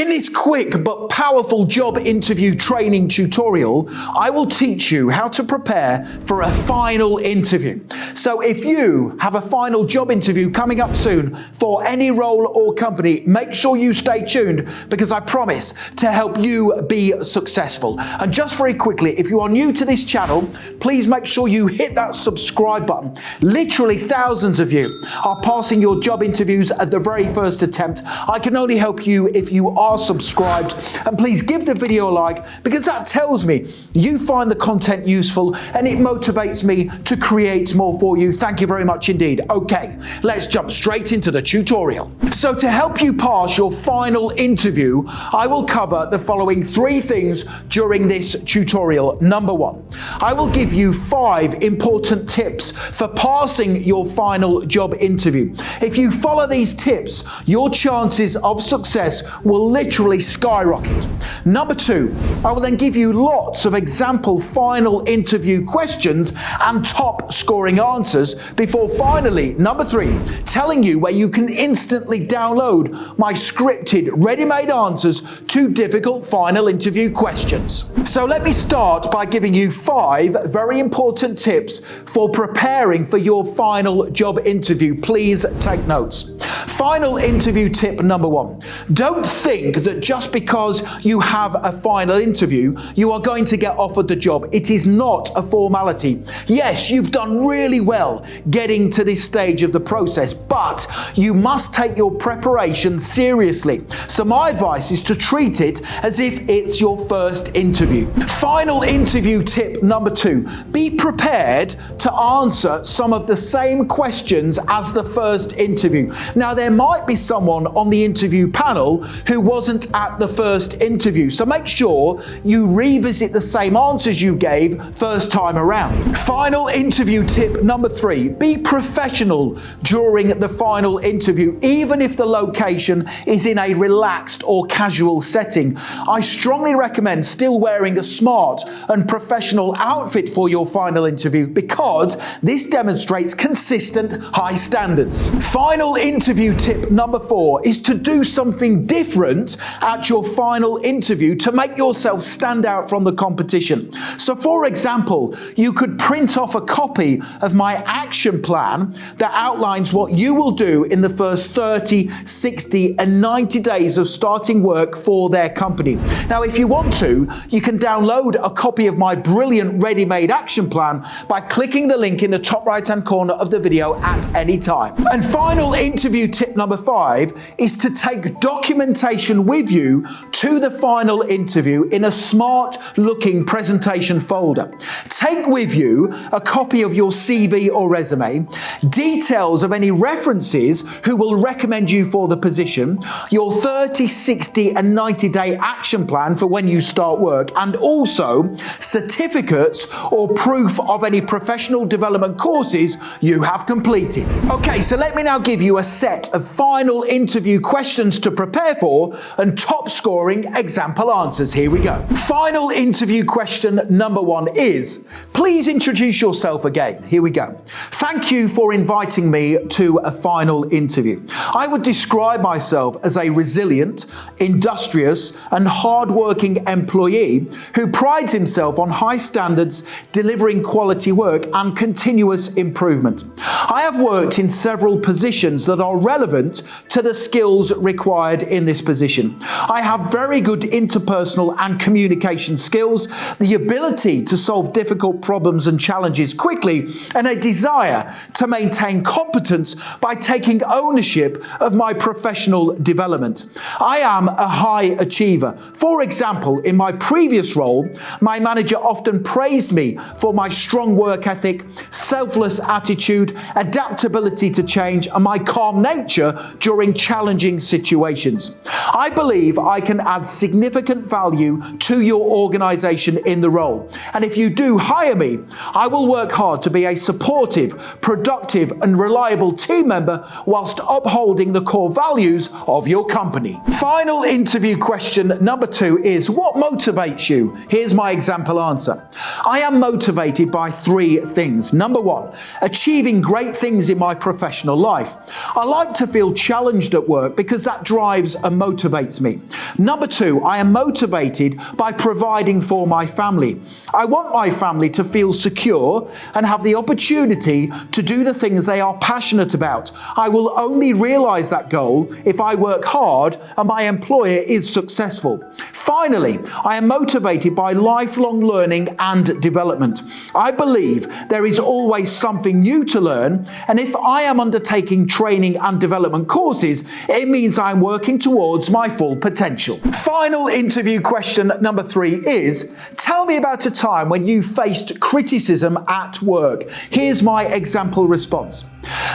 In this quick but powerful job interview training tutorial, I will teach you how to prepare for a final interview. So if you have a final job interview coming up soon for any role or company, make sure you stay tuned because I promise to help you be successful. And just very quickly, if you are new to this channel, please make sure you hit that subscribe button. Literally thousands of you are passing your job interviews at the very first attempt. I can only help you if you are subscribed, and please give the video a like because that tells me you find the content useful and it motivates me to create more for you. Thank you very much indeed. Okay, let's jump straight into the tutorial. So to help you pass your final interview, I will cover the following 3 things during this tutorial. Number 1, I will give you 5 important tips for passing your final job interview. If you follow these tips, your chances of success will literally skyrocket. Number 2, I will then give you lots of example final interview questions and top scoring answers before finally, number 3, telling you where you can instantly download my scripted ready-made answers to difficult final interview questions. So let me start by giving you 5 very important tips for preparing for your final job interview. Please take notes. Final interview tip number 1. Don't think that just because you have a final interview, you are going to get offered the job. It is not a formality. Yes, you've done really well getting to this stage of the process, but you must take your preparation seriously. So my advice is to treat it as if it's your first interview. Final interview tip number 2. Be prepared to answer some of the same questions as the first interview. Now, there might be someone on the interview panel who wasn't at the first interview, so make sure you revisit the same answers you gave first time around. Final interview tip number 3. Be professional during the final interview, even if the location is in a relaxed or casual setting. I strongly recommend still wearing a smart and professional outfit for your final interview because this demonstrates consistent high standards. Final interview tip number 4 is to do something different at your final interview to make yourself stand out from the competition. So for example, you could print off a copy of my action plan that outlines what you will do in the first 30, 60 and 90 days of starting work for their company. Now, if you want to, you can download a copy of my brilliant ready-made action plan by clicking the link in the top right-hand corner of the video at any time. And final interview tip number 5 is to take documentation with you to the final interview in a smart-looking presentation folder. Take with you a copy of your CV or resume, details of any references who will recommend you for the position, your 30, 60 and 90-day action plan for when you start work, and also certificates or proof of any professional development courses you have completed. Okay, so let me now give you a set of final interview questions to prepare for and top scoring example answers. Here we go. Final interview question number 1 is, please introduce yourself again. Here we go. Thank you for inviting me to a final interview. I would describe myself as a resilient, industrious and hard-working employee who prides himself on high standards, delivering quality work and continuous improvement. I have worked in several positions that are relevant to the skills required in this position. I have very good interpersonal and communication skills, the ability to solve difficult problems and challenges quickly, and a desire to maintain competence by taking ownership of my professional development. I am a high achiever. For example, in my previous role, my manager often praised me for my strong work ethic, selfless attitude, adaptability to change, and my calm nature during challenging situations. I believe I can add significant value to your organization in the role. And if you do hire me, I will work hard to be a supportive, productive, and reliable team member whilst upholding the core values of your company. Final interview question number 2 is, what motivates you? Here's my example answer. I am motivated by 3 things. Number 1, achieving great things in my professional life. I like like to feel challenged at work because that drives and motivates me. Number 2, I am motivated by providing for my family. I want my family to feel secure and have the opportunity to do the things they are passionate about. I will only realize that goal if I work hard and my employer is successful. Finally, I am motivated by lifelong learning and development. I believe there is always something new to learn, and if I am undertaking training and development courses, it means I'm working towards my full potential. Final interview question number 3 is, tell me about a time when you faced criticism at work. Here's my example response.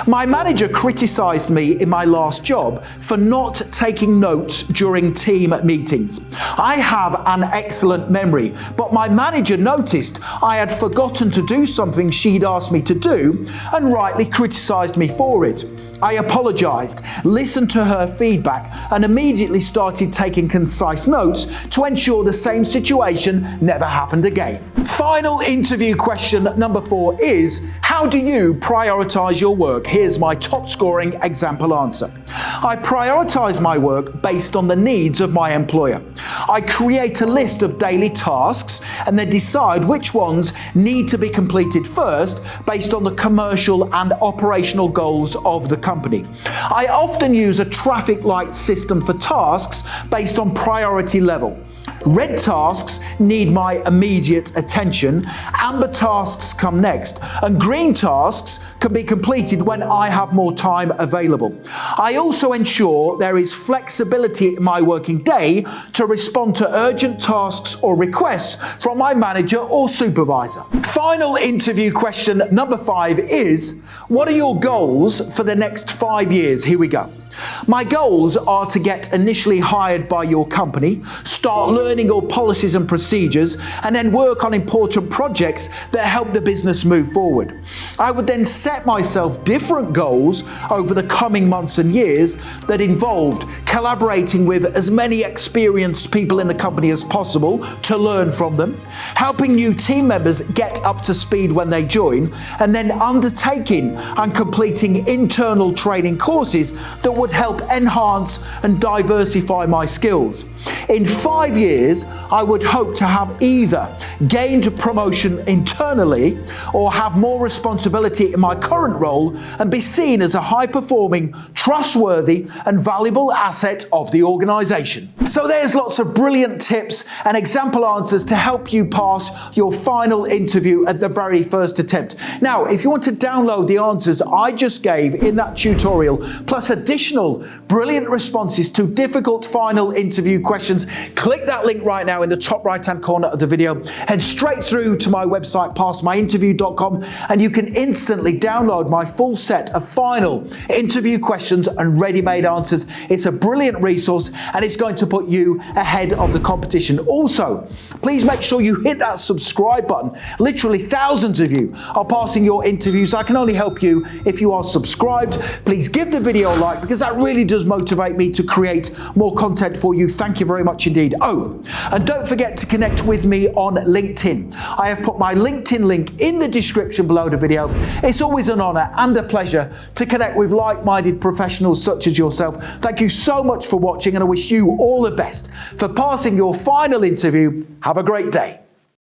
My manager criticized me in my last job for not taking notes during team meetings. I have an excellent memory, but my manager noticed I had forgotten to do something she'd asked me to do and rightly criticized me for it. I apologized, listened to her feedback, and immediately started taking concise notes to ensure the same situation never happened again. Final interview question number 4 is, how do you prioritize your work? Here's my top scoring example answer. I prioritize my work based on the needs of my employer. I create a list of daily tasks and then decide which ones need to be completed first based on the commercial and operational goals of the company. I often use a traffic light system for tasks based on priority level. Red tasks need my immediate attention, amber tasks come next, and green tasks can be completed when I have more time available. I also ensure there is flexibility in my working day to respond to urgent tasks or requests from my manager or supervisor. Final interview question number 5 is, what are your goals for the next 5 years? Here we go. My goals are to get initially hired by your company, start learning all policies and procedures, and then work on important projects that help the business move forward. I would then set myself different goals over the coming months and years that involved collaborating with as many experienced people in the company as possible to learn from them, helping new team members get up to speed when they join, and then undertaking and completing internal training courses that would help enhance and diversify my skills. In 5 years, I would hope to have either gained promotion internally or have more responsibility in my current role and be seen as a high-performing, trustworthy, and valuable asset of the organization. So there's lots of brilliant tips and example answers to help you pass your final interview at the very first attempt. Now, if you want to download the answers I just gave in that tutorial, plus additional brilliant responses to difficult final interview questions, click that link right now in the top right-hand corner of the video. Head straight through to my website, passmyinterview.com, and you can instantly download my full set of final interview questions and ready-made answers. It's a brilliant resource and it's going to put you ahead of the competition. Also, please make sure you hit that subscribe button. Literally thousands of you are passing your interviews. I can only help you if you are subscribed. Please give the video a like because that really does motivate me to create more content for you. Thank you very much indeed. Oh, and don't forget to connect with me on LinkedIn. I have put my LinkedIn link in the description below the video. It's always an honor and a pleasure to connect with like-minded professionals such as yourself. Thank you so much for watching and I wish you all the best for passing your final interview. Have a great day.